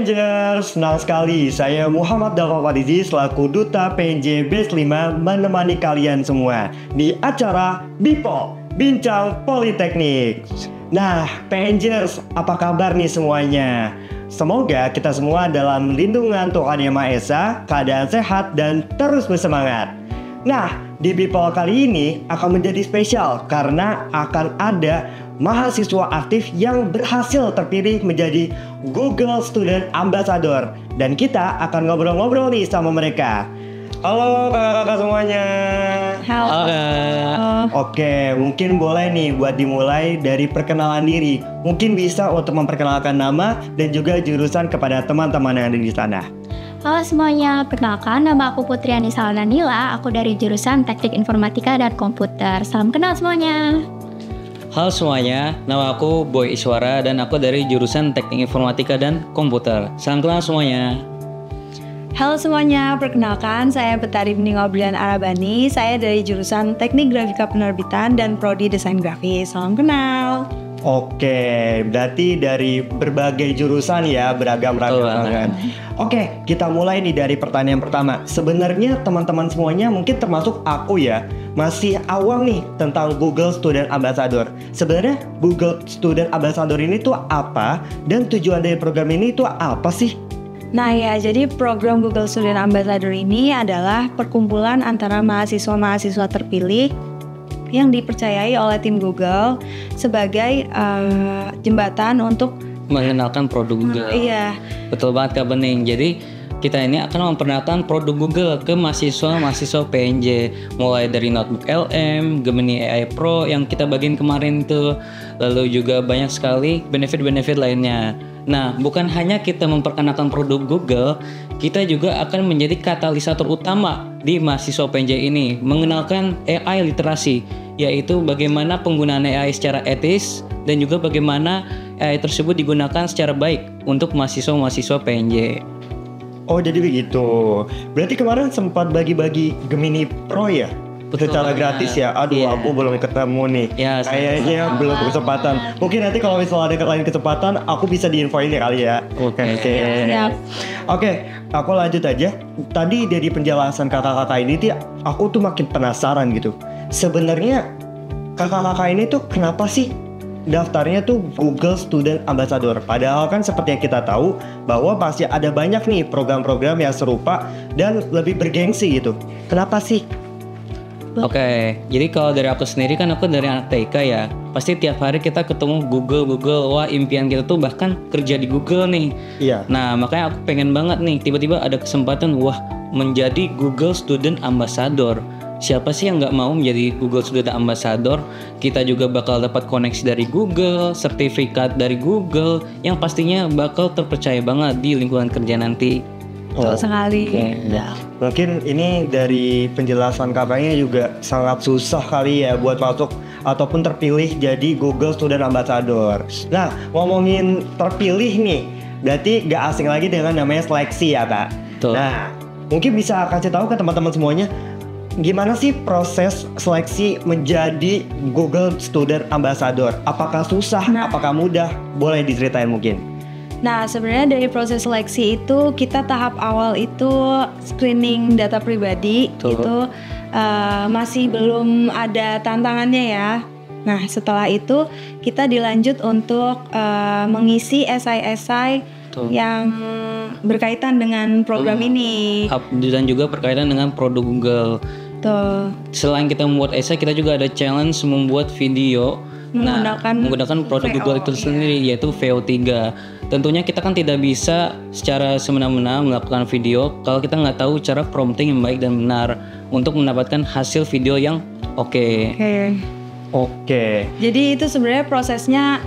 Pengers, senang sekali saya Muhammad Dafa Farizi selaku Duta PNJ Batch 5 menemani kalian semua di acara BIPO, Bincang Politeknik. Nah, Pengers, apa kabar nih semuanya? Semoga kita semua dalam lindungan Tuhan Yang Maha Esa, keadaan sehat dan terus bersemangat. Nah, di BIPO kali ini akan menjadi spesial karena akan ada mahasiswa aktif yang berhasil terpilih menjadi Google Student Ambassador. Dan kita akan ngobrol-ngobrol nih sama mereka. Halo kakak-kakak semuanya. Halo. Oke, mungkin boleh nih buat dimulai dari perkenalan diri. Mungkin bisa untuk memperkenalkan nama dan juga jurusan kepada teman-teman yang ada di sana. Halo semuanya, perkenalkan nama aku Putri Anissa Nanila. Aku dari jurusan Teknik Informatika dan Komputer. Salam kenal semuanya. Halo semuanya, nama aku Boy Iswara dan aku dari jurusan Teknik Informatika dan Komputer. Salam kenal semuanya. Halo semuanya, perkenalkan saya Betari Bening Obrian Arabani. Saya dari jurusan Teknik Grafika Penerbitan dan Prodi Desain Grafis. Salam kenal. Oke, berarti dari berbagai jurusan ya, beragam-ragam banget. Oke, kita mulai nih dari pertanyaan pertama. Sebenarnya teman-teman semuanya mungkin termasuk aku ya, masih awam nih tentang Google Student Ambassador. Sebenarnya Google Student Ambassador ini tuh apa dan tujuan dari program ini tuh apa sih? Nah ya, jadi program Google Student Ambassador ini adalah perkumpulan antara mahasiswa-mahasiswa terpilih yang dipercayai oleh tim Google sebagai jembatan untuk Mengenalkan produk Google. Iya. Betul banget Kak Bening. Jadi kita ini akan memperkenalkan produk Google ke mahasiswa-mahasiswa PNJ, mulai dari Notebook LM, Gemini AI Pro yang kita bagiin kemarin itu, lalu juga banyak sekali benefit-benefit lainnya. Nah, bukan hanya kita memperkenalkan produk Google, kita juga akan menjadi katalisator utama di mahasiswa PNJ ini, mengenalkan AI literasi, yaitu bagaimana penggunaan AI secara etis dan juga bagaimana AI tersebut digunakan secara baik untuk mahasiswa-mahasiswa PNJ. Oh, jadi begitu. Berarti kemarin sempat bagi-bagi Gemini Pro ya? Betul Secara banget. gratis ya. Aduh, Iya. aku belum ketemu nih. Ya, Kayaknya belum kesempatan. Mungkin nanti kalau misalnya ada lain kesempatan, aku bisa diinfoin ya kali ya. Oke. Siap. Oke, aku lanjut aja. Tadi dari penjelasan kakak-kakak ini tuh, aku tuh makin penasaran gitu. Sebenarnya kakak-kakak ini tuh kenapa sih daftarnya tuh Google Student Ambassador? Padahal kan seperti yang kita tahu bahwa pasti ada banyak nih program-program yang serupa dan lebih bergengsi gitu. Kenapa sih? Oke, jadi kalau dari aku sendiri kan aku dari anak TK ya. Pasti tiap hari kita ketemu Google. Wah, impian kita tuh bahkan kerja di Google nih. Iya. Nah, makanya aku pengen banget nih tiba-tiba ada kesempatan menjadi Google Student Ambassador. Siapa sih yang nggak mau menjadi Google Student Ambassador? Kita juga bakal dapat koneksi dari Google, sertifikat dari Google, yang pastinya bakal terpercaya banget di lingkungan kerja nanti. Betul sekali. Ya. Mungkin ini dari penjelasan kakaknya juga sangat susah kali ya buat masuk ataupun terpilih jadi Google Student Ambassador. Nah, ngomongin terpilih nih, berarti gak asing lagi dengan namanya seleksi ya Kak? Betul. Nah, mungkin bisa kasih tahu ke teman-teman semuanya, gimana sih proses seleksi menjadi Google Student Ambassador? Apakah susah? Apakah mudah? Boleh diceritain mungkin. Nah, sebenarnya dari proses seleksi itu kita tahap awal itu screening data pribadi. Betul. Itu masih belum ada tantangannya ya. Nah, setelah itu kita dilanjut untuk mengisi esai-esai Betul. yang berkaitan dengan program ini. Dan juga berkaitan dengan produk Google. Tuh. Selain kita membuat esai, kita juga ada challenge membuat video menggunakan produk VO, Google itu sendiri, yaitu VO3. Tentunya kita kan tidak bisa secara semena-mena melakukan video kalau kita nggak tahu cara prompting yang baik dan benar untuk mendapatkan hasil video yang oke. Oke. Jadi itu sebenarnya prosesnya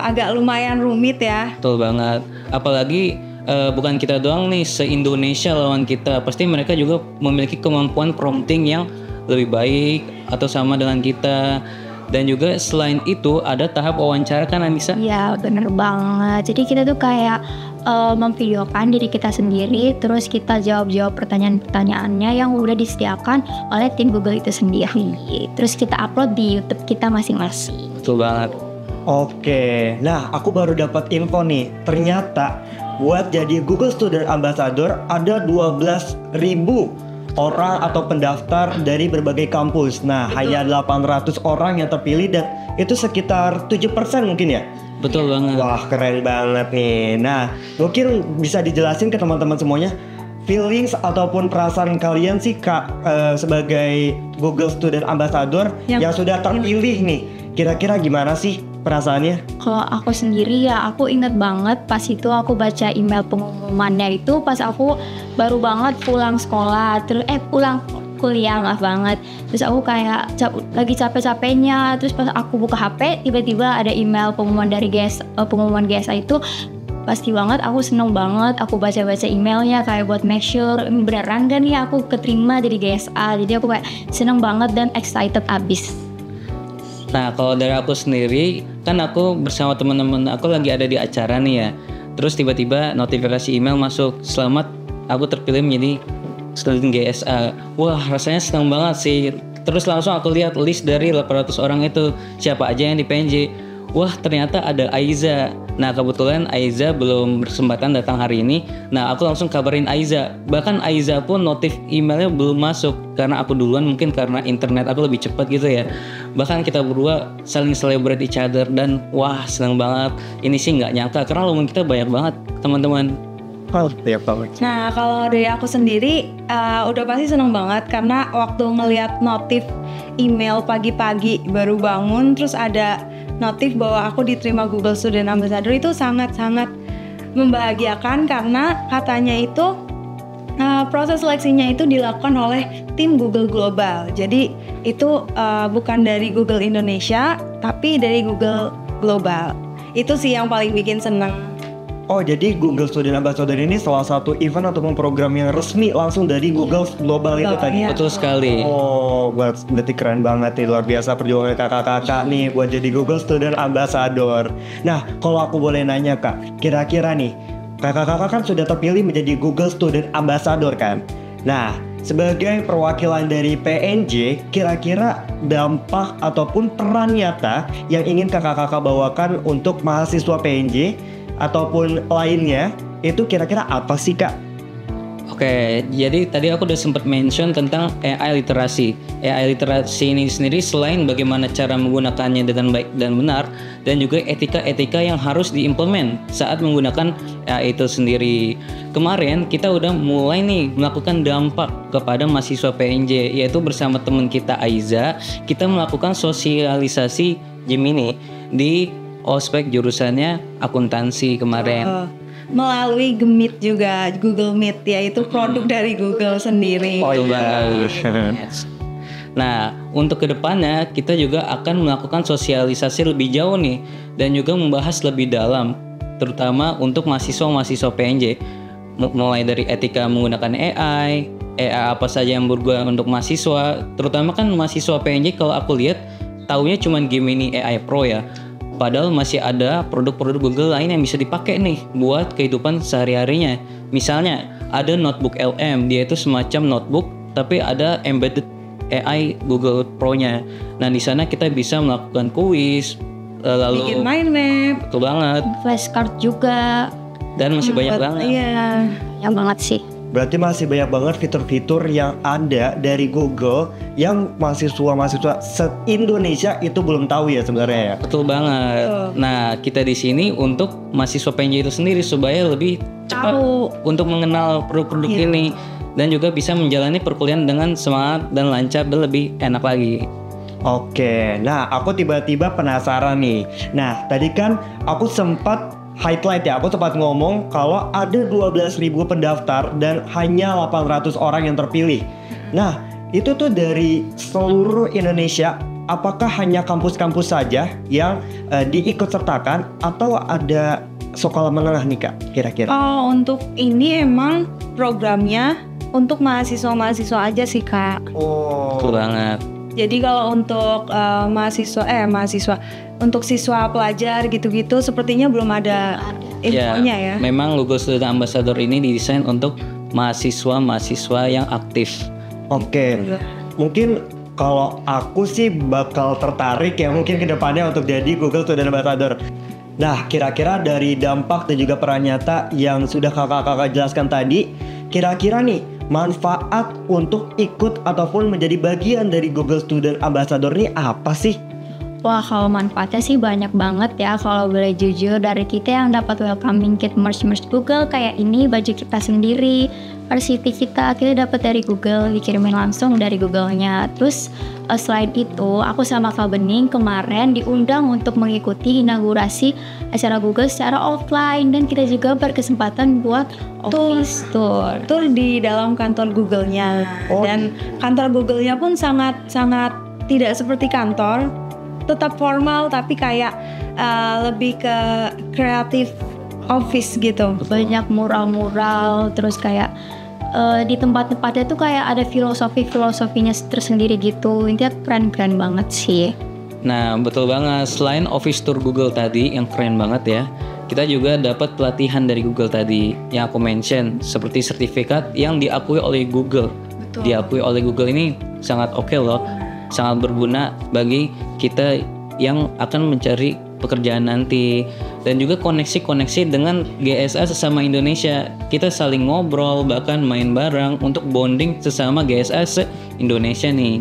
agak lumayan rumit ya. Betul banget. Apalagi bukan kita doang nih, se-Indonesia lawan kita. Pasti mereka juga memiliki kemampuan prompting yang lebih baik atau sama dengan kita. Dan juga selain itu ada tahap wawancara kan Anissa? Iya bener banget. Jadi kita tuh kayak memvideokan diri kita sendiri, terus kita jawab-jawab pertanyaan-pertanyaannya yang udah disediakan oleh tim Google itu sendiri. Terus kita upload di YouTube kita masing-masing. Betul banget. Oke, nah aku baru dapat info nih. Ternyata buat jadi Google Student Ambassador ada 12.000 orang atau pendaftar dari berbagai kampus. Nah, hanya 800 orang yang terpilih dan itu sekitar 7% mungkin ya? Betul banget. Wah, keren banget nih. Nah, mungkin bisa dijelasin ke teman-teman semuanya feelings ataupun perasaan kalian sih Kak sebagai Google Student Ambassador yang sudah terpilih nih. Kira-kira gimana sih perasaannya? Kalau aku sendiri ya aku inget banget pas itu aku baca email pengumumannya itu pas aku baru banget pulang sekolah pulang kuliah, maaf banget. Terus aku kayak lagi capek-capeknya, terus pas aku buka HP tiba-tiba ada email pengumuman dari pengumuman GSA itu. Pasti banget, aku seneng banget, aku baca-baca emailnya kayak buat make sure beneran gak nih aku keterima jadi GSA. Jadi aku kayak seneng banget dan excited abis. Nah, kalau dari aku sendiri, kan aku bersama teman-teman aku lagi ada di acara nih ya. Terus tiba-tiba notifikasi email masuk, selamat aku terpilih menjadi student GSA. Wah, rasanya senang banget sih. Terus langsung aku lihat list dari 800 orang itu, siapa aja yang di PNJ. Wah, ternyata ada Aiza. Nah, kebetulan Aiza belum berkesempatan datang hari ini. Nah, aku langsung kabarin Aiza. Bahkan Aiza pun notif emailnya belum masuk karena aku duluan, mungkin karena internet aku lebih cepat gitu ya. Bahkan kita berdua saling celebrate each other dan wah, senang banget. Ini sih nggak nyangka karena lomba kita banyak banget, teman-teman. Nah, kalau dari aku sendiri udah pasti seneng banget karena waktu ngelihat notif email pagi-pagi baru bangun terus ada notif bahwa aku diterima Google Student Ambassador itu sangat-sangat membahagiakan karena katanya itu proses seleksinya itu dilakukan oleh tim Google Global. Jadi itu bukan dari Google Indonesia tapi dari Google Global. Itu sih yang paling bikin seneng. Oh, jadi Google Student Ambassador ini salah satu event ataupun program yang resmi langsung dari Google Global itu tadi? Betul sekali. Oh, berarti keren banget nih, luar biasa perjuangan kakak-kakak nih buat jadi Google Student Ambassador. Nah, kalau aku boleh nanya Kak, kira-kira nih, kakak-kakak kan sudah terpilih menjadi Google Student Ambassador kan? Nah, sebagai perwakilan dari PNJ, kira-kira dampak ataupun peran nyata yang ingin kakak-kakak bawakan untuk mahasiswa PNJ ataupun lainnya itu kira-kira apa sih Kak? Oke, jadi tadi aku udah sempat mention tentang AI literasi. AI literasi ini sendiri selain bagaimana cara menggunakannya dengan baik dan benar, dan juga etika-etika yang harus diimplement saat menggunakan AI itu sendiri. Kemarin kita udah mulai nih melakukan dampak kepada mahasiswa PNJ, yaitu bersama teman kita Aiza, kita melakukan sosialisasi Gemini di ospek jurusannya akuntansi kemarin. Melalui Gemit juga, Google Meet yaitu produk dari Google sendiri. Oh iya. Nah, untuk kedepannya kita juga akan melakukan sosialisasi lebih jauh nih dan juga membahas lebih dalam, terutama untuk mahasiswa-mahasiswa PNJ, mulai dari etika menggunakan AI apa saja yang berguna untuk mahasiswa, terutama kan mahasiswa PNJ kalau aku lihat taunya cuma Gemini AI Pro ya. Padahal masih ada produk-produk Google lain yang bisa dipakai nih buat kehidupan sehari-harinya. Misalnya ada notebook LM, dia itu semacam notebook tapi ada embedded AI Google Pro-nya. Nah, di sana kita bisa melakukan kuis, lalu bikin mind map. Betul banget. Flashcard juga. Dan masih banyak banget. Iya. Yang banget sih. Berarti masih banyak banget fitur-fitur yang ada dari Google yang mahasiswa-mahasiswa se-Indonesia itu belum tahu ya sebenarnya ya. Betul banget. Nah, kita di sini untuk mahasiswa PNJ itu sendiri supaya lebih cepat untuk mengenal produk-produk ini dan juga bisa menjalani perkuliahan dengan semangat dan lancar dan lebih enak lagi. Oke, nah aku tiba-tiba penasaran nih. Nah, tadi kan aku sempat highlight ya, aku sempat ngomong kalau ada 12.000 pendaftar dan hanya 800 orang yang terpilih. Nah, itu tuh dari seluruh Indonesia. Apakah hanya kampus-kampus saja yang diikutsertakan atau ada sekolah menengah nih Kak, kira-kira? Oh, untuk ini emang programnya untuk mahasiswa-mahasiswa aja sih Kak. Oh, Betul banget. Jadi kalau untuk mahasiswa untuk siswa pelajar gitu-gitu sepertinya belum ada infonya ya. Memang Google Student Ambassador ini didesain untuk mahasiswa-mahasiswa yang aktif. Oke. Mungkin kalau aku sih bakal tertarik ya mungkin ke depannya untuk jadi Google Student Ambassador. Nah, kira-kira dari dampak dan juga peran nyata yang sudah kakak-kakak jelaskan tadi, kira-kira nih manfaat untuk ikut ataupun menjadi bagian dari Google Student Ambassador ini apa sih? Wah, kalau manfaatnya sih banyak banget ya. Kalau boleh jujur, dari kita yang dapat welcoming kit merch Google kayak ini, baju kita sendiri, varsity kita dapat dari Google, dikirimin langsung dari Google-nya. Terus selain itu, aku sama Kak Bening kemarin diundang untuk mengikuti inaugurasi acara Google secara offline, dan kita juga berkesempatan buat office tour. Tour di dalam kantor Google-nya. Dan kantor Google-nya pun sangat tidak seperti kantor, tetap formal tapi kayak lebih ke kreatif office gitu. Banyak mural-mural, terus kayak di tempat-tempatnya tuh kayak ada filosofinya tersendiri gitu. Intinya keren-keren banget sih. Nah, betul banget. Selain office tour Google tadi yang keren banget ya, kita juga dapat pelatihan dari Google tadi yang aku mention, seperti sertifikat yang diakui oleh Google. Betul. Diakui oleh Google ini sangat oke loh. Sangat berguna bagi kita yang akan mencari pekerjaan nanti, dan juga koneksi dengan GSA sesama Indonesia. Kita saling ngobrol, bahkan main bareng untuk bonding sesama GSA se-Indonesia nih.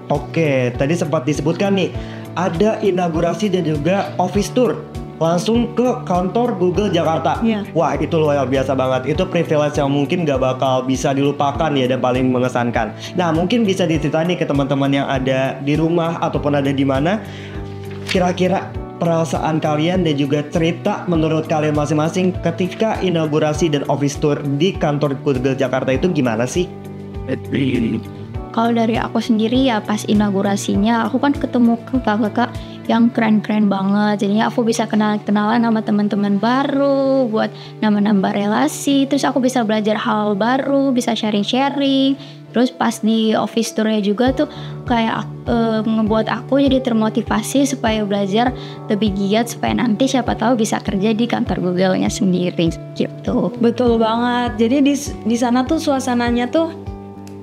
Oke, tadi sempat disebutkan nih ada inaugurasi dan juga office tour langsung ke kantor Google Jakarta. Wah, itu luar biasa banget. Itu privilege yang mungkin gak bakal bisa dilupakan ya, dan paling mengesankan. Nah, mungkin bisa diceritain nih ke teman-teman yang ada di rumah ataupun ada di mana, kira-kira perasaan kalian dan juga cerita menurut kalian masing-masing ketika inaugurasi dan office tour di kantor Google Jakarta itu gimana sih? Kalau dari aku sendiri ya, pas inaugurasinya aku kan ketemu kakak-kakak yang keren-keren banget. Jadinya aku bisa kenalan sama teman-teman baru, buat nambah-nambah relasi. Terus aku bisa belajar hal baru, bisa sharing-sharing. Terus pas di office tournya juga tuh kayak ngebuat aku jadi termotivasi supaya belajar lebih giat, supaya nanti siapa tahu bisa kerja di kantor Google-nya sendiri gitu. Betul banget. Jadi di sana tuh suasananya tuh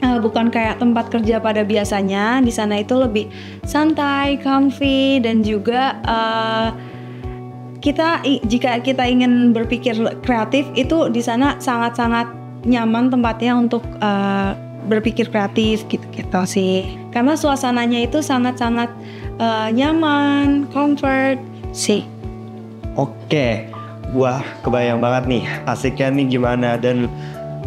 bukan kayak tempat kerja pada biasanya. Di sana itu lebih santai, comfy, dan juga jika kita ingin berpikir kreatif itu di sana sangat-sangat nyaman tempatnya untuk berpikir kreatif gitu sih. Karena suasananya itu sangat-sangat nyaman, comfort sih. Oke, wah kebayang banget nih asiknya nih gimana. Dan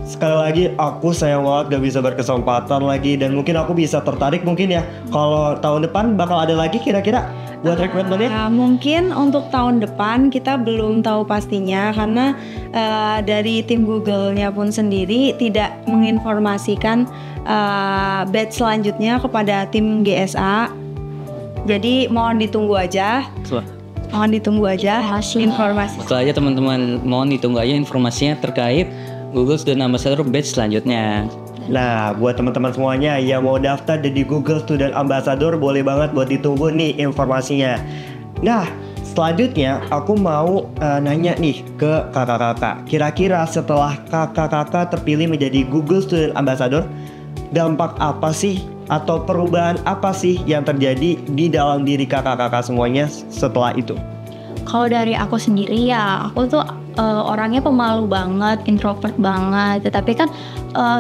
sekali lagi aku sayang banget gak bisa berkesempatan lagi, dan mungkin aku bisa tertarik mungkin ya kalau tahun depan bakal ada lagi kira-kira buat rekrutmennya. Mungkin untuk tahun depan kita belum tahu pastinya, karena dari tim Google-nya pun sendiri tidak menginformasikan batch selanjutnya kepada tim GSA. Jadi mohon ditunggu aja. Informasi. Betul aja teman-teman, mohon ditunggu aja informasinya terkait Google Student Ambassador batch selanjutnya. Nah, buat teman-teman semuanya yang mau daftar jadi Google Student Ambassador, boleh banget buat ditunggu nih informasinya. Nah, selanjutnya aku mau nanya nih ke kakak-kakak. Kira-kira setelah kakak-kakak terpilih menjadi Google Student Ambassador, dampak apa sih atau perubahan apa sih yang terjadi di dalam diri kakak-kakak semuanya setelah itu? Kalau dari aku sendiri ya, aku tuh orangnya pemalu banget, introvert banget. Tetapi kan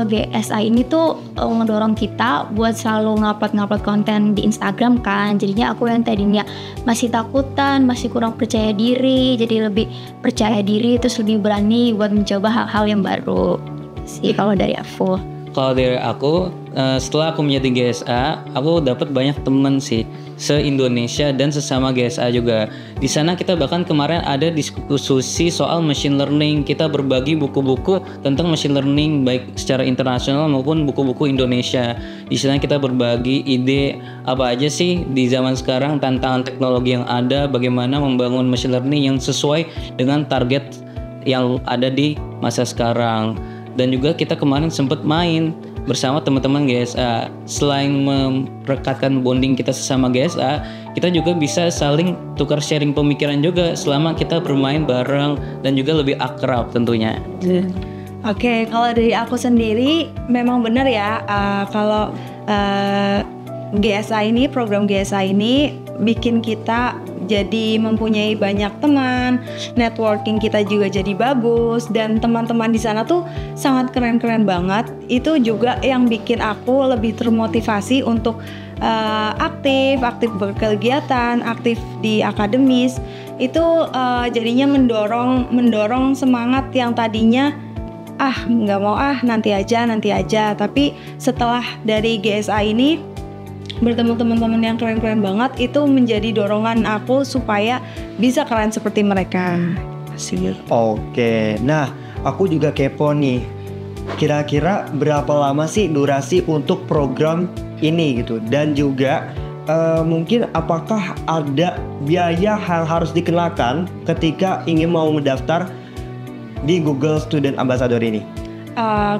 GSA ini tuh ngedorong kita buat selalu ngupload konten di Instagram kan. Jadinya aku yang tadinya masih takutan, masih kurang percaya diri, jadi lebih percaya diri, terus lebih berani buat mencoba hal-hal yang baru sih kalau dari aku. Kalau dari aku, setelah aku menjadi GSA, aku dapat banyak teman sih se-Indonesia dan sesama GSA juga. Di sana kita bahkan kemarin ada diskusi soal machine learning. Kita berbagi buku-buku tentang machine learning baik secara internasional maupun buku-buku Indonesia. Di sana kita berbagi ide apa aja sih di zaman sekarang, tantangan teknologi yang ada, bagaimana membangun machine learning yang sesuai dengan target yang ada di masa sekarang. Dan juga kita kemarin sempat main bersama teman-teman GSA. Selain merekatkan bonding kita sesama GSA, kita juga bisa saling tukar sharing pemikiran juga selama kita bermain bareng, dan juga lebih akrab tentunya. Oke, kalau dari aku sendiri memang benar ya, kalau GSA ini, program GSA ini bikin kita jadi mempunyai banyak teman, networking kita juga jadi bagus, dan teman-teman di sana tuh sangat keren-keren banget. Itu juga yang bikin aku lebih termotivasi untuk aktif berkegiatan, aktif di akademis. Itu jadinya mendorong semangat yang tadinya nggak mau nanti aja. Tapi setelah dari GSA ini bertemu teman-teman yang keren-keren banget, itu menjadi dorongan aku supaya bisa keren seperti mereka. Oke, nah aku juga kepo nih. Kira-kira berapa lama sih durasi untuk program ini gitu? Dan juga mungkin apakah ada biaya yang harus dikenakan ketika ingin mau mendaftar di Google Student Ambassador ini?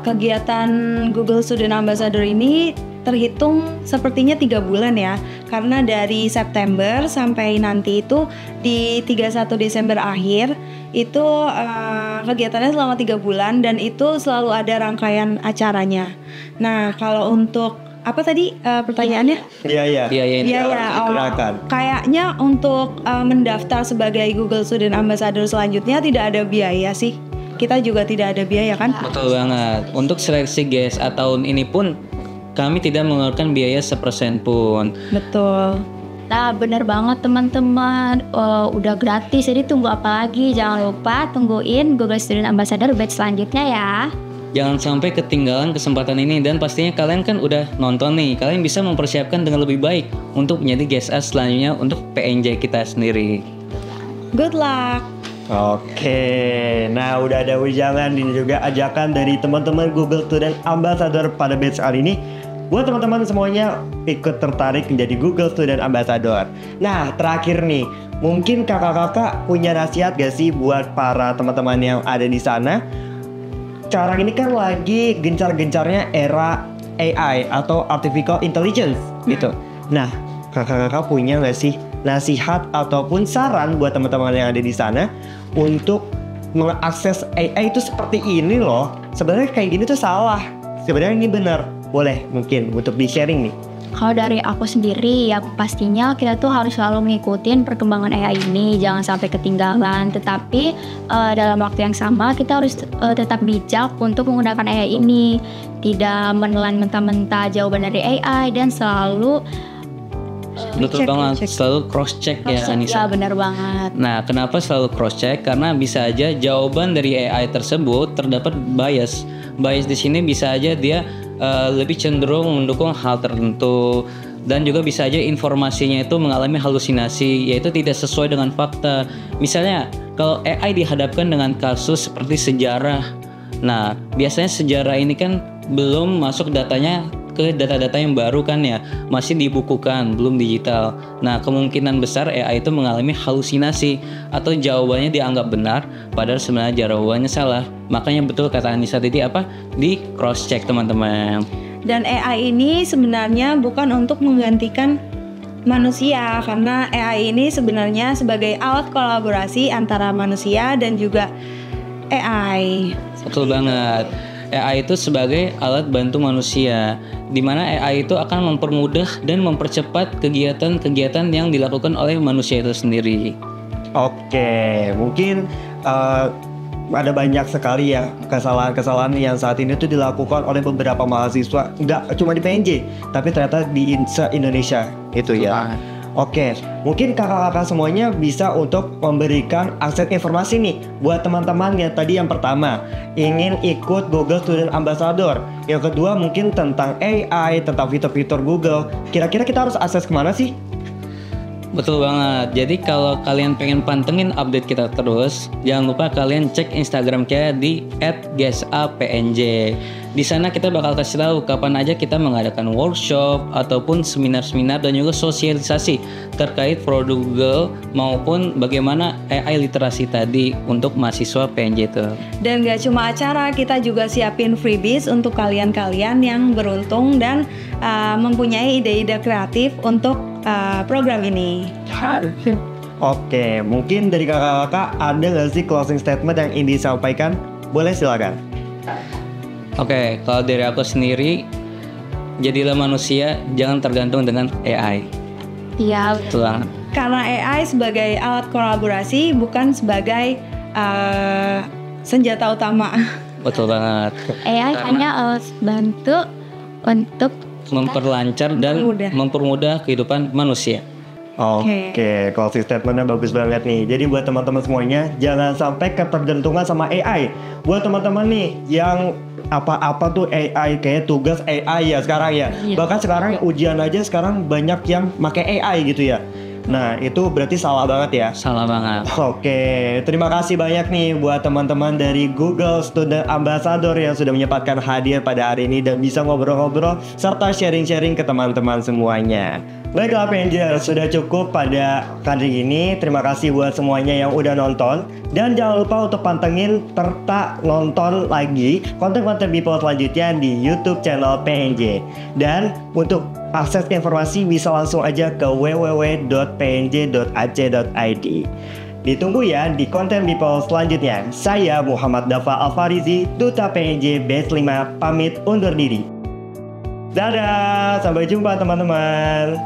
Kegiatan Google Student Ambassador ini terhitung sepertinya 3 bulan ya, karena dari September sampai nanti itu di 31 Desember akhir itu kegiatannya selama 3 bulan, dan itu selalu ada rangkaian acaranya. Nah, kalau untuk apa tadi pertanyaannya? Iya. Kayaknya untuk mendaftar sebagai Google Student Ambassador selanjutnya tidak ada biaya sih. Kita juga tidak ada biaya kan? Betul banget. Untuk seleksi GSA tahun ini pun kami tidak mengeluarkan biaya sepersen pun. Betul. Nah, bener banget teman-teman, udah gratis, jadi tunggu apa lagi? Jangan lupa tungguin Google Student Ambassador batch selanjutnya ya. Jangan sampai ketinggalan kesempatan ini, dan pastinya kalian kan udah nonton nih, kalian bisa mempersiapkan dengan lebih baik untuk menjadi GSA selanjutnya untuk PNJ kita sendiri. Good luck. Oke, nah udah ada ujangan dan juga ajakan dari teman-teman Google Student Ambassador pada batch kali ini. Buat teman-teman semuanya ikut tertarik menjadi Google Student Ambassador. Nah, terakhir nih, mungkin kakak-kakak punya nasihat gak sih buat para teman-teman yang ada di sana? Sekarang ini kan lagi gencar-gencarnya era AI atau Artificial Intelligence gitu. Nah, kakak-kakak punya gak sih nasihat ataupun saran buat teman-teman yang ada di sana untuk mengakses AI itu seperti ini loh? Sebenarnya kayak gini tuh salah. Sebenarnya ini benar. Boleh mungkin untuk di-sharing nih. Kalau dari aku sendiri ya pastinya kita tuh harus selalu mengikuti perkembangan AI ini, jangan sampai ketinggalan. Tetapi dalam waktu yang sama kita harus tetap bijak untuk menggunakan AI ini, tidak menelan mentah-mentah jawaban dari AI, dan selalu Betul banget, selalu cross check ya Anissa. Ya benar banget. Nah, kenapa selalu cross check? Karena bisa aja jawaban dari AI tersebut terdapat bias. Bias di sini bisa aja dia lebih cenderung mendukung hal tertentu, dan juga bisa aja informasinya itu mengalami halusinasi, yaitu tidak sesuai dengan fakta. Misalnya kalau AI dihadapkan dengan kasus seperti sejarah, nah biasanya sejarah ini kan belum masuk datanya ke data-data yang baru kan ya, masih dibukukan, belum digital. Nah, kemungkinan besar AI itu mengalami halusinasi atau jawabannya dianggap benar padahal sebenarnya jawabannya salah. Makanya betul kata Anissa tadi di cross check teman-teman. Dan AI ini sebenarnya bukan untuk menggantikan manusia, karena AI ini sebenarnya sebagai alat kolaborasi antara manusia dan juga AI. Betul banget. AI itu sebagai alat bantu manusia, di mana AI itu akan mempermudah dan mempercepat kegiatan-kegiatan yang dilakukan oleh manusia itu sendiri. Oke, mungkin ada banyak sekali ya kesalahan-kesalahan yang saat ini tuh dilakukan oleh beberapa mahasiswa, nggak cuma di PNJ, tapi ternyata di Indonesia itu ya. Oke, mungkin kakak-kakak semuanya bisa untuk memberikan akses informasi nih buat teman-teman yang tadi yang pertama ingin ikut Google Student Ambassador. Yang kedua mungkin tentang AI, tentang fitur-fitur Google. Kira-kira kita harus akses kemana sih? Betul banget. Jadi kalau kalian pengen pantengin update kita terus, jangan lupa kalian cek Instagram kita di @gsapnj. Di sana kita bakal kasih tahu kapan aja kita mengadakan workshop ataupun seminar-seminar dan juga sosialisasi terkait produk Google maupun bagaimana AI literasi tadi untuk mahasiswa PNJ itu. Dan gak cuma acara, kita juga siapin freebies untuk kalian-kalian yang beruntung dan mempunyai ide-ide kreatif untuk program ini. Oke, mungkin dari kakak-kakak ada nggak sih closing statement yang ingin disampaikan? Boleh silakan. Oke, kalau dari aku sendiri, jadilah manusia, jangan tergantung dengan AI. Iya. Betul banget. karena AI sebagai alat kolaborasi bukan sebagai senjata utama. Betul banget. AI hanya alat bantu untuk Memperlancar dan mempermudah kehidupan manusia. Oke, closing statementnya bagus banget nih. Jadi buat teman-teman semuanya, jangan sampai ketergantungan sama AI. Buat teman-teman nih yang apa-apa tuh AI, kayak tugas AI ya sekarang ya. Bahkan sekarang ujian aja sekarang banyak yang pakai AI gitu ya. Nah, itu berarti salah banget ya. Salah banget. Oke, terima kasih banyak nih buat teman-teman dari Google Student Ambassador yang sudah menyempatkan hadir pada hari ini dan bisa ngobrol-ngobrol serta sharing-sharing ke teman-teman semuanya. Baiklah PNJ, sudah cukup pada kali ini. Terima kasih buat semuanya yang udah nonton. Dan jangan lupa untuk pantengin serta nonton lagi konten-konten Bipol selanjutnya di YouTube channel PNJ. Dan untuk akses ke informasi bisa langsung aja ke www.pnj.ac.id. Ditunggu ya di konten Bipol selanjutnya. Saya Muhammad Dafa Alfarizi, Duta PNJ Batch 5, pamit undur diri. Dadah, sampai jumpa teman-teman.